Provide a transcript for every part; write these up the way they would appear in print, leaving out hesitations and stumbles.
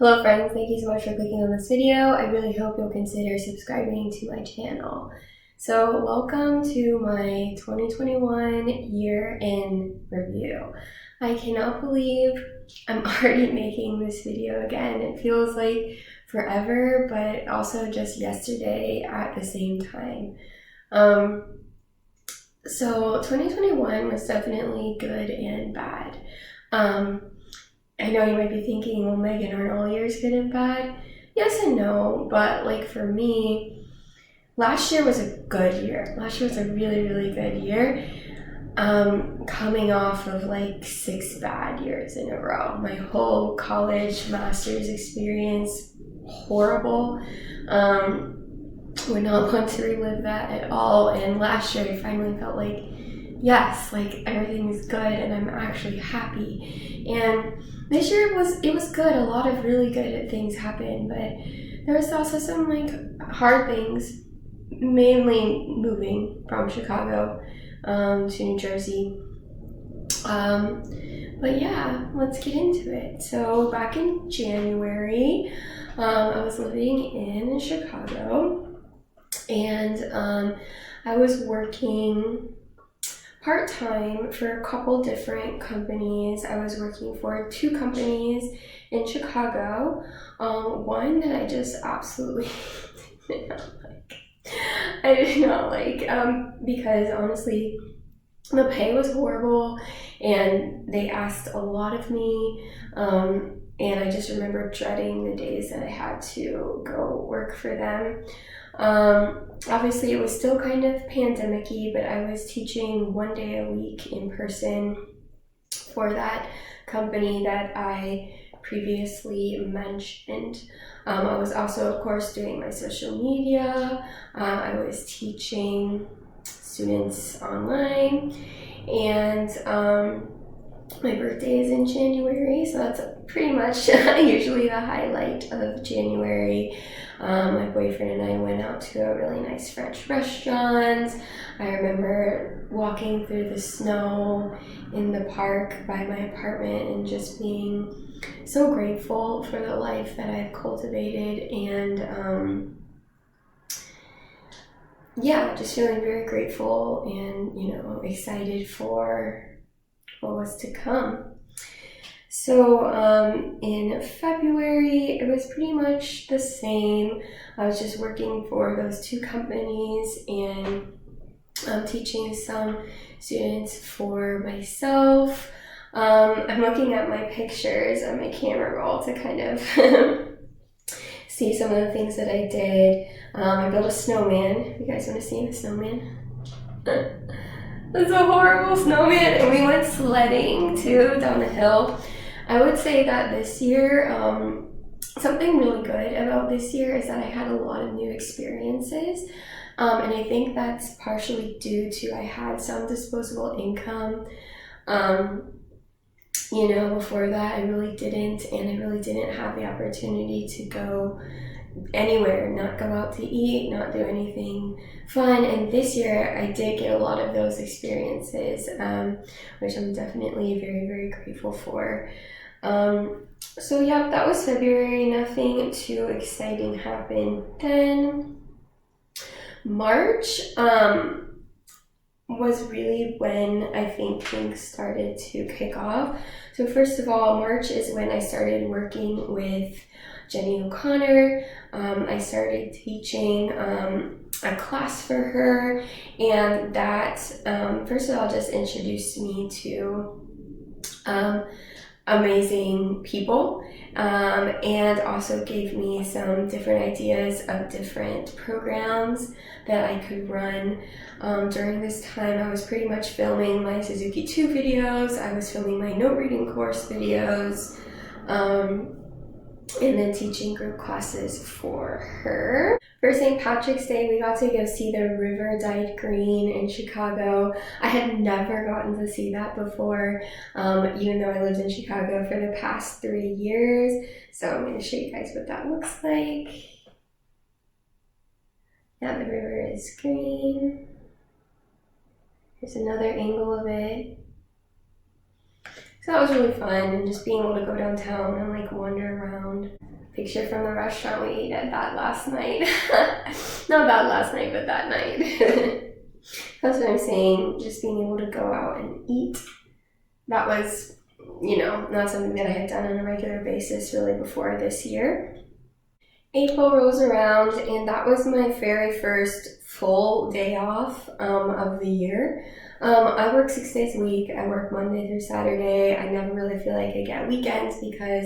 Hello friends, thank you so much for clicking on this video. I really hope you'll consider subscribing to my channel. So welcome to my 2021 year in review. I cannot believe I'm already making this video again. It feels like forever, but also just yesterday at the same time. So 2021 was definitely good and bad. I know you might be thinking, well, Meghan, aren't all years good and bad? Yes and no, but like for me, last year was a good year. Last year was a really, really good year. Coming off of like 6 bad years in a row. My whole college master's experience, horrible. Would not want to relive that at all. And last year I finally felt like, yes, like everything is good and I'm actually happy. And this year it was good. A lot of really good things happened, but there was also some like hard things, mainly moving from Chicago to New Jersey. But yeah, let's get into it. So back in January, I was living in Chicago, and I was working part-time for a couple different companies. I was working for 2 companies in Chicago. One that I just absolutely did not like. I did not like because honestly, the pay was horrible and they asked a lot of me. And I just remember dreading the days that I had to go work for them. Obviously, it was still kind of pandemic-y, but I was teaching 1 day a week in person for that company that I previously mentioned. I was also, of course, doing my social media. I was teaching students online, and my birthday is in January, so that's pretty much usually the highlight of January. My boyfriend and I went out to a really nice French restaurant. I remember walking through the snow in the park by my apartment and just being so grateful for the life that I've cultivated, and yeah, just feeling very grateful and excited for what was to come. So in February, it was pretty much the same. I was just working for those 2 companies and teaching some students for myself. I'm looking at my pictures on my camera roll to kind of see some of the things that I did. I built a snowman. You guys want to see the snowman? It's a horrible snowman, and we went sledding too down a hill. I would say that this year, something really good about this year is that I had a lot of new experiences, and I think that's partially due to I had some disposable income. Before that I really didn't, and I really didn't have the opportunity to go anywhere, not go out to eat, not do anything fun. And this year I did get a lot of those experiences, which I'm definitely very, very grateful for. So yeah, that was February. Nothing too exciting happened then. March was really when I think things started to kick off. So first of all, March is when I started working with Jenny O'Connor. I started teaching a class for her, and that first of all just introduced me to amazing people, and also gave me some different ideas of different programs that I could run. During this time, I was pretty much filming my Suzuki 2 videos, I was filming my note reading course videos, and then teaching group classes for her. For St. Patrick's Day, we got to go see the river dyed green in Chicago. I had never gotten to see that before, even though I lived in Chicago for the past 3 years. So I'm going to show you guys what that looks like. Yeah, the river is green. Here's another angle of it. So that was really fun, and just being able to go downtown and like wander around. Picture from the restaurant we ate at that last night. Not that last night, but that night. That's what I'm saying, just being able to go out and eat. That was, not something that I had done on a regular basis really before this year. April rolls around, and that was my very first full day off of the year. I work 6 days a week. I work Monday through Saturday. I never really feel like I get weekends because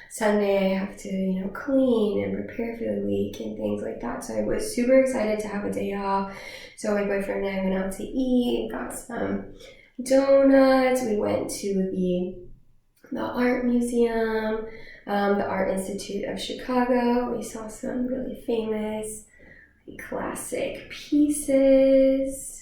Sunday I have to, clean and prepare for the week and things like that. So I was super excited to have a day off. So my boyfriend and I went out to eat, got some donuts. We went to the art museum, the Art Institute of Chicago. We saw some really famous classic pieces.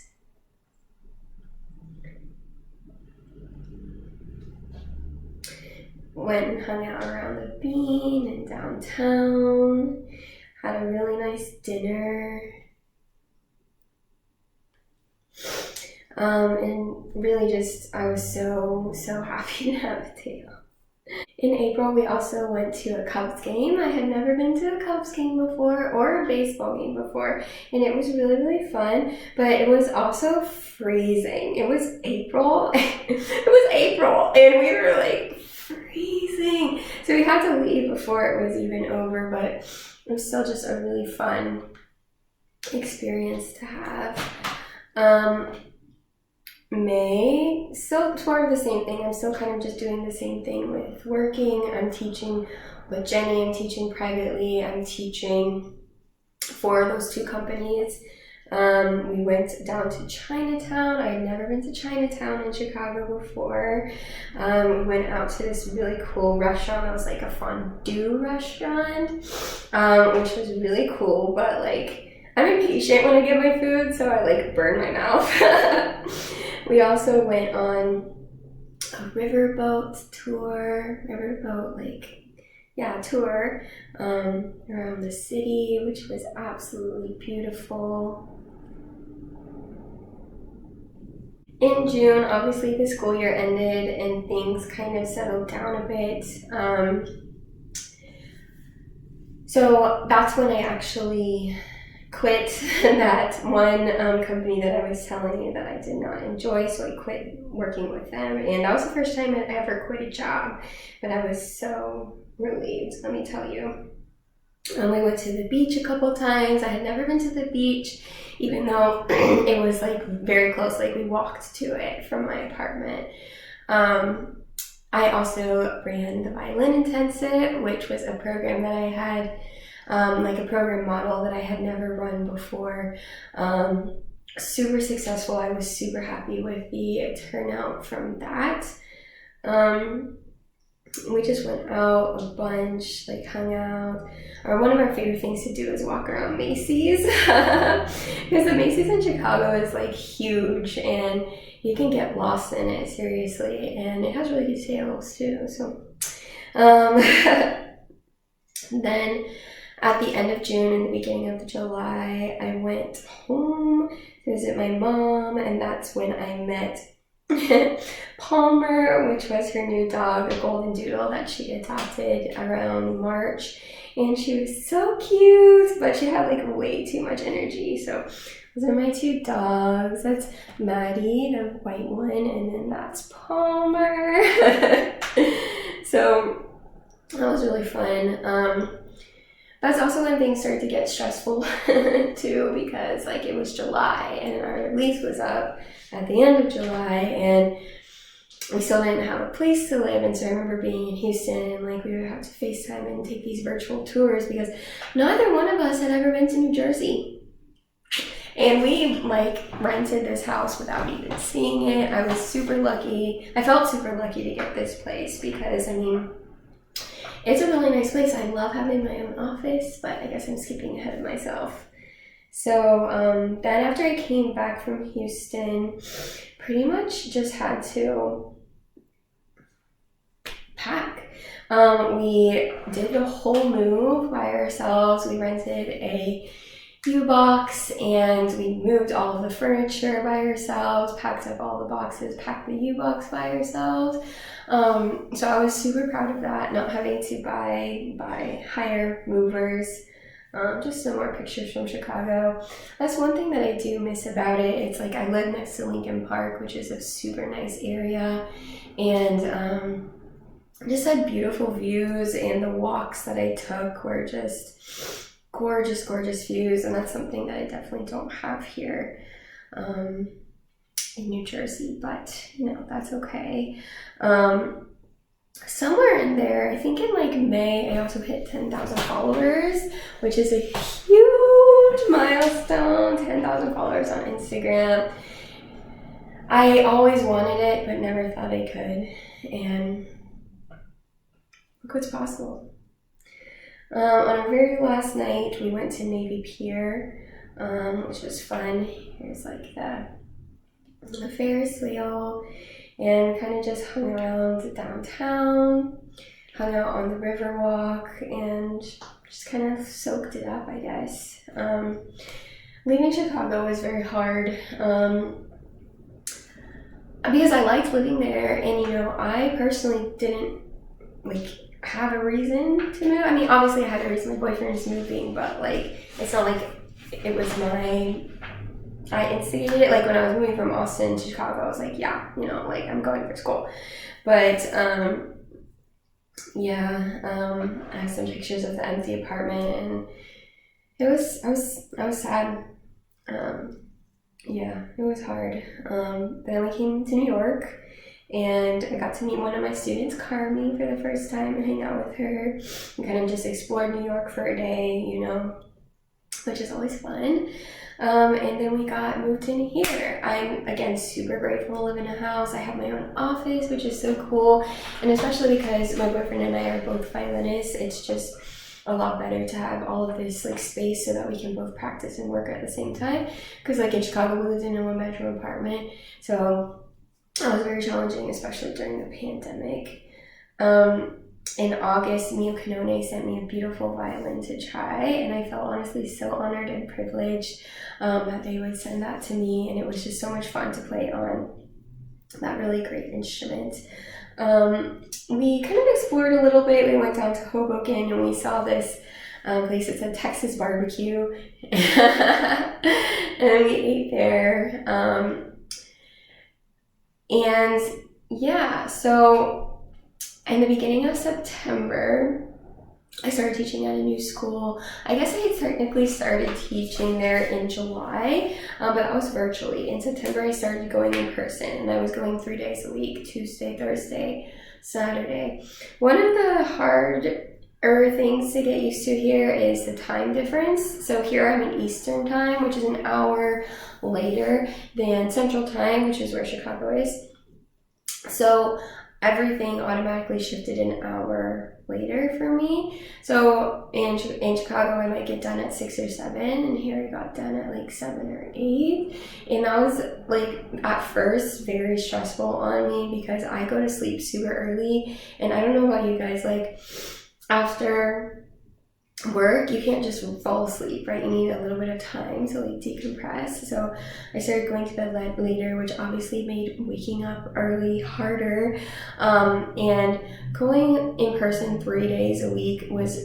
Went and hung out around the Bean and downtown. Had a really nice dinner. And really just, I was so happy to have a day off. In April, we also went to a Cubs game. I had never been to a Cubs game before or a baseball game before, and it was really, really fun, but it was also freezing. It was April. And we were like freezing. So we had to leave before it was even over, but it was still just a really fun experience to have. May, still sort of the same thing. I'm still kind of just doing the same thing with working. I'm teaching with Jenny. I'm teaching privately. I'm teaching for those two companies. We went down to Chinatown. I had never been to Chinatown in Chicago before. We went out to this really cool restaurant that was like a fondue restaurant, which was really cool, but like I'm impatient when I get my food, so I like burn my mouth. We also went on a riverboat tour, tour around the city, which was absolutely beautiful. In June, obviously the school year ended and things kind of settled down a bit. So that's when I actually quit that one company that I was telling you that I did not enjoy, so I quit working with them, and that was the first time I ever quit a job, but I was so relieved, let me tell you. We went to the beach a couple times. I had never been to the beach, even though it was like very close, like we walked to it from my apartment. I also ran the Violin Intensive, which was a program that I had, like a program model that I had never run before. Super successful. I was super happy with the turnout from that. We just went out a bunch, like hung out. One of our favorite things to do is walk around Macy's, because the Macy's in Chicago is like huge and you can get lost in it, seriously, and it has really good sales too. So then at the end of June and the beginning of July, I went home to visit my mom, and that's when I met Palmer, which was her new dog, a golden doodle that she adopted around March, and she was so cute, but she had like way too much energy. So those are my two dogs. That's Maddie, the white one, and then that's Palmer. So that was really fun. That's also when things started to get stressful too, because like it was July and our lease was up at the end of July and we still didn't have a place to live. And so I remember being in Houston and like we would have to FaceTime and take these virtual tours because neither one of us had ever been to New Jersey. And we like rented this house without even seeing it. I was super lucky. I felt super lucky to get this place because I mean, it's a really nice place. I love having my own office, but I guess I'm skipping ahead of myself. So then after I came back from Houston, pretty much just had to pack. We did the whole move by ourselves. We rented a U-box, and we moved all of the furniture by ourselves, packed up all the boxes, packed the U-box by ourselves. So I was super proud of that, not having to hire movers. Just some more pictures from Chicago. That's one thing that I do miss about it. It's like I live next to Lincoln Park, which is a super nice area, and just had beautiful views, and the walks that I took were just gorgeous views, and that's something that I definitely don't have here in New Jersey, but you know, that's okay. Somewhere in there, I think in like May, I also hit 10,000 followers, which is a huge milestone. 10,000 followers on Instagram. I always wanted it, but never thought I could, and look what's possible. On our very last night, we went to Navy Pier, which was fun. Here's like the Ferris wheel, and kind of just hung around downtown, hung out on the Riverwalk, and just kind of soaked it up, I guess. Leaving Chicago was very hard because I liked living there, and you know, I personally didn't like have a reason to move. I mean, obviously I had a reason, my boyfriend is moving, but like it's not like it was I instigated it. Like when I was moving from Austin to Chicago, I was like, yeah, you know, like I'm going for school. But I have some pictures of the empty apartment, and I was sad. It was hard. Then we came to New York, and I got to meet one of my students, Carmi, for the first time and hang out with her and kind of just explore New York for a day, you know, which is always fun. And then we got moved in here. I'm, again, super grateful to live in a house. I have my own office, which is so cool. And especially because my boyfriend and I are both violinists, it's just a lot better to have all of this like space so that we can both practice and work at the same time. Because like in Chicago, we lived in a one-bedroom apartment. So that was very challenging, especially during the pandemic. In August, Mio Canone sent me a beautiful violin to try, and I felt honestly so honored and privileged that they would send that to me, and it was just so much fun to play on that really great instrument. We kind of explored a little bit. We went down to Hoboken, and we saw this place. It's a Texas barbecue, and we ate there. So in the beginning of September, I started teaching at a new school. I guess I had technically started teaching there in July, but that was virtually. In September, I started going in person, and I was going 3 days a week, Tuesday, Thursday, Saturday. One of the harder things to get used to here is the time difference. So here I'm in Eastern time, which is an hour later than Central time, which is where Chicago is. So everything automatically shifted an hour later for me. So in Chicago, I might get done at 6 or 7, and here I got done at like 7 or 8. And that was like at first very stressful on me because I go to sleep super early, and I don't know about you guys, like after work, you can't just fall asleep, right? You need a little bit of time to like decompress. So I started going to bed later, which obviously made waking up early harder. And going in person 3 days a week was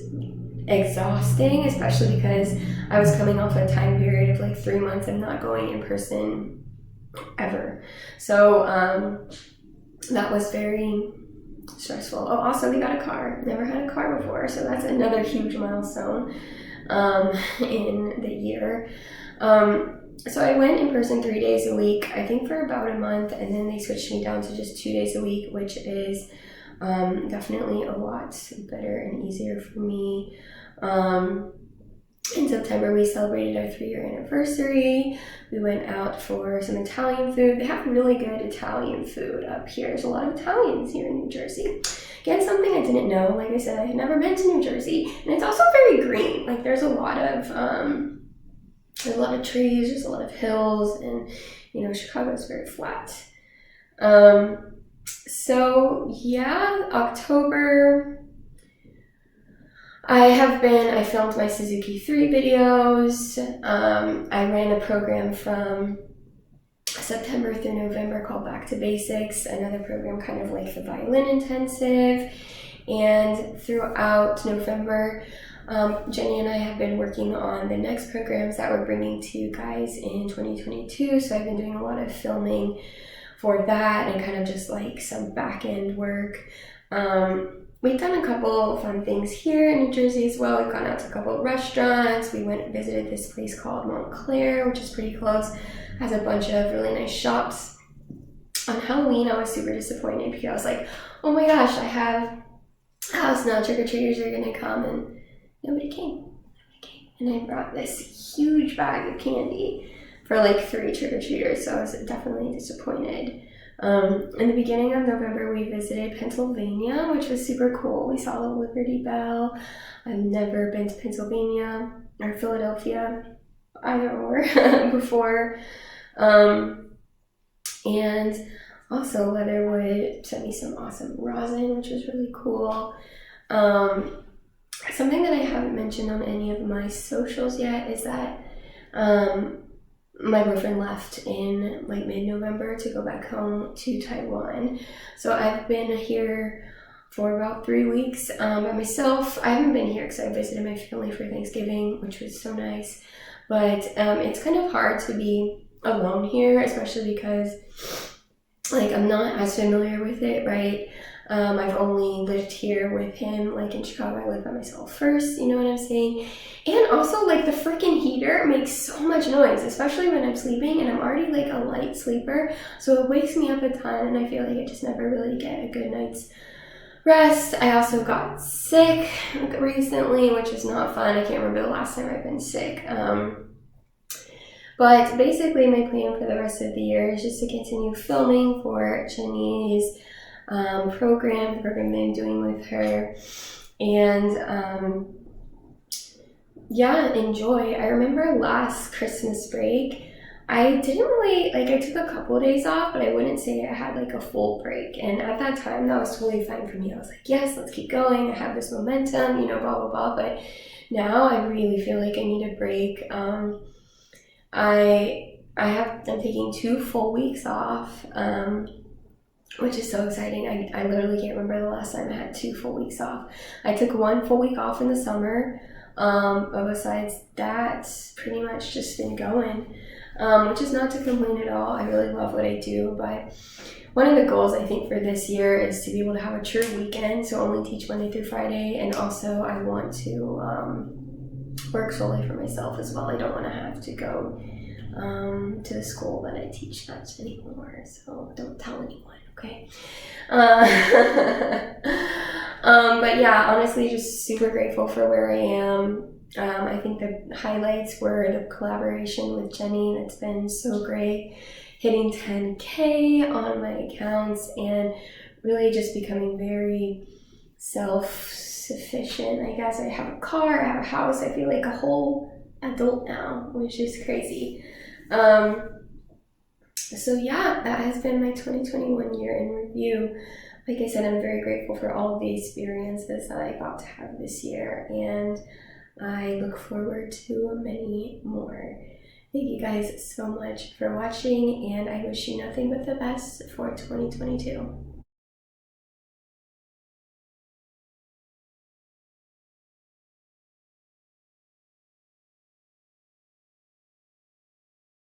exhausting, especially because I was coming off a time period of like 3 months of not going in person ever. So that was very stressful. Oh, also we got a car. Never had a car before, so that's another huge milestone in the year. So I went in person 3 days a week, I think for about a month, and then they switched me down to just 2 days a week, which is definitely a lot better and easier for me. In September, we celebrated our 3-year anniversary. We went out for some Italian food. They have really good Italian food up here. There's a lot of Italians here in New Jersey. Again, something I didn't know. Like I said, I had never been to New Jersey, and it's also very green. Like there's a lot of trees. There's a lot of hills, and you know, Chicago is very flat. October. I filmed my Suzuki 3 videos. I ran a program from September through November called Back to Basics, another program kind of like the Violin Intensive. And throughout November, Jenny and I have been working on the next programs that we're bringing to you guys in 2022. So I've been doing a lot of filming for that and kind of just like some back end work. We've done a couple fun things here in New Jersey as well. We've gone out to a couple of restaurants. We went and visited this place called Montclair, which is pretty close. Has a bunch of really nice shops. On Halloween, I was super disappointed because I was like, oh my gosh, I have a house now, trick-or-treaters are gonna come, and nobody came. And I brought this huge bag of candy for like 3 trick-or-treaters, so I was definitely disappointed. In the beginning of November, we visited Pennsylvania, which was super cool. We saw the Liberty Bell. I've never been to Pennsylvania or Philadelphia, either or, before. And also Leatherwood sent me some awesome rosin, which was really cool. Something that I haven't mentioned on any of my socials yet is that my boyfriend left in like mid-November to go back home to Taiwan. So I've been here for about 3 weeks by myself. I haven't been here because I visited my family for Thanksgiving, which was so nice. But it's kind of hard to be alone here, especially because like I'm not as familiar with it, right? I've only lived here with him, like in Chicago. I lived by myself first, you know what I'm saying? And also, like, the freaking heater makes so much noise, especially when I'm sleeping, and I'm already like a light sleeper, so it wakes me up a ton, and I feel like I just never really get a good night's rest. I also got sick recently, which is not fun. I can't remember the last time I've been sick. But basically, my plan for the rest of the year is just to continue filming for Jenny's program, the program that I'm doing with her, and yeah, enjoy. I remember last Christmas break, I didn't really, like, I took a couple of days off, but I wouldn't say I had like a full break, and at that time, that was totally fine for me. I was like, yes, let's keep going, I have this momentum, you know, blah, blah, blah, but now I really feel like I need a break. I'm taking 2 full weeks off, which is so exciting. I literally can't remember the last time I had 2 full weeks off. I took 1 full week off in the summer, but besides that, pretty much just been going, which is not to complain at all. I really love what I do, but one of the goals I think for this year is to be able to have a true weekend, so only teach Monday through Friday, and also I want to work solely for myself as well. I don't want to have to go to the school that I teach that anymore, so don't tell anyone, okay? But yeah, honestly, just super grateful for where I am. I think the highlights were the collaboration with Jenny. That's been so great. Hitting 10K on my accounts and really just becoming very self-sufficient. I guess I have a car, I have a house. I feel like a whole adult now, which is crazy. So yeah, that has been my 2021 year in review. Like I said, I'm very grateful for all of the experiences that I got to have this year, and I look forward to many more. Thank you guys so much for watching, and I wish you nothing but the best for 2022.